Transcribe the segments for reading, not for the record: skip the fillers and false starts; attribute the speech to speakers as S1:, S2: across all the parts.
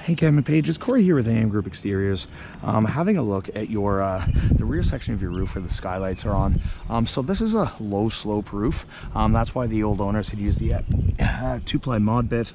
S1: Hey Kevin Page, it's Corey here with AM Group Exteriors. Having a look at your the rear section of your roof where the skylights are on. So this is a low slope roof. That's why the old owners had used the 2-ply mod bit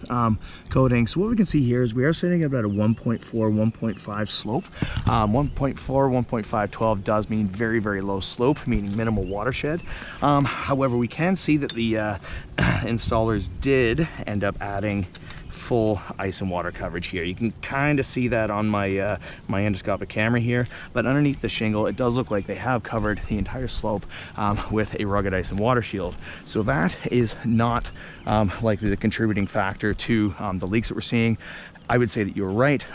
S1: coating. So what we can see here is we are sitting at about a 1.4, 1.5 slope. 1.4, 1.5, 12 does mean very, very low slope, meaning minimal watershed. However, we can see that the installers did end up adding full ice and water coverage here. You can kind of see that on my my endoscopic camera here, but underneath the shingle it does look like they have covered the entire slope with a rugged ice and water shield. So that is not likely the contributing factor to the leaks that we're seeing. I would say that you're right.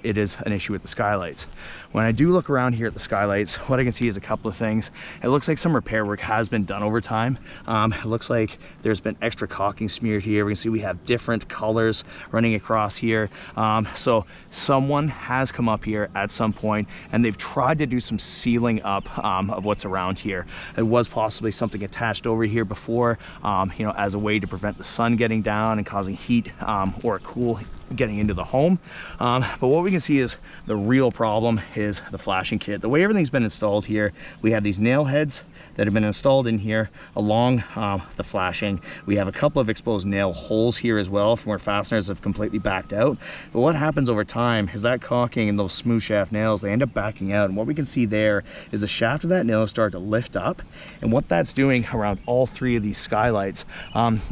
S1: It is an issue with the skylights. When I do look around here at the skylights, what I can see is a couple of things. It looks like some repair work has been done over time. It looks like there's been extra caulking smeared here. We can see we have different colors running across here. So someone has come up here at some point and they've tried to do some sealing up of what's around here. It was possibly something attached over here before, you know, as a way to prevent the sun getting down and causing heat or cool getting into the home. But what we can see is the real problem is the flashing kit. The way everything's been installed here, we have these nail heads that have been installed in here along the flashing. We have a couple of exposed nail holes here as well from where fasteners have completely backed out. But what happens over time is that caulking and those smooth shaft nails, they end up backing out. And what we can see there is the shaft of that nail start to lift up. And what that's doing around all three of these skylights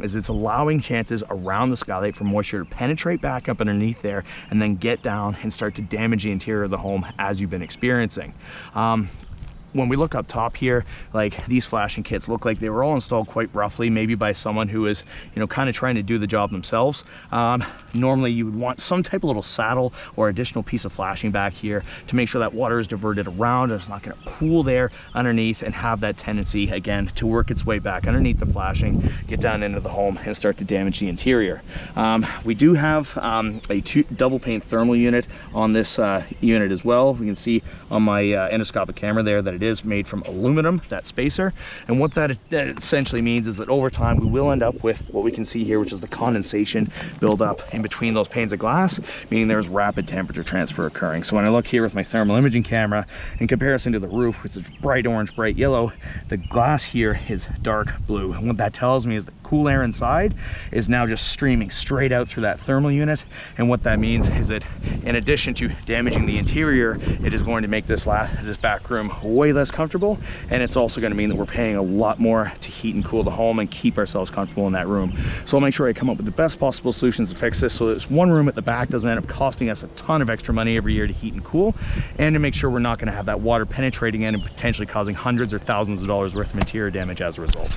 S1: is it's allowing chances around the skylight for moisture to penetrate back up underneath there and then get down and start to damage the interior of the home as you've been experiencing. When we look up top here, like these flashing kits look like they were all installed quite roughly, maybe by someone who is, you know, kind of trying to do the job themselves. Normally you would want some type of little saddle or additional piece of flashing back here to make sure that water is diverted around and it's not going to pool there underneath and have that tendency again to work its way back underneath the flashing, get down into the home and start to damage the interior. We do have a double pane thermal unit on this unit as well. We can see on my endoscopic camera there that it is made from aluminum, that spacer. And what that essentially means is that over time we will end up with what we can see here, which is the condensation buildup in between those panes of glass, meaning there's rapid temperature transfer occurring. So when I look here with my thermal imaging camera in comparison to the roof, which is bright orange, bright yellow, the glass here is dark blue. And what that tells me is the cool air inside is now just streaming straight out through that thermal unit. And what that means is that in addition to damaging the interior, it is going to make this back room way less comfortable, and it's also going to mean that we're paying a lot more to heat and cool the home and keep ourselves comfortable in that room. So I'll make sure I come up with the best possible solutions to fix this so that this one room at the back doesn't end up costing us a ton of extra money every year to heat and cool, and to make sure we're not going to have that water penetrating in and potentially causing hundreds or thousands of dollars worth of interior damage as a result.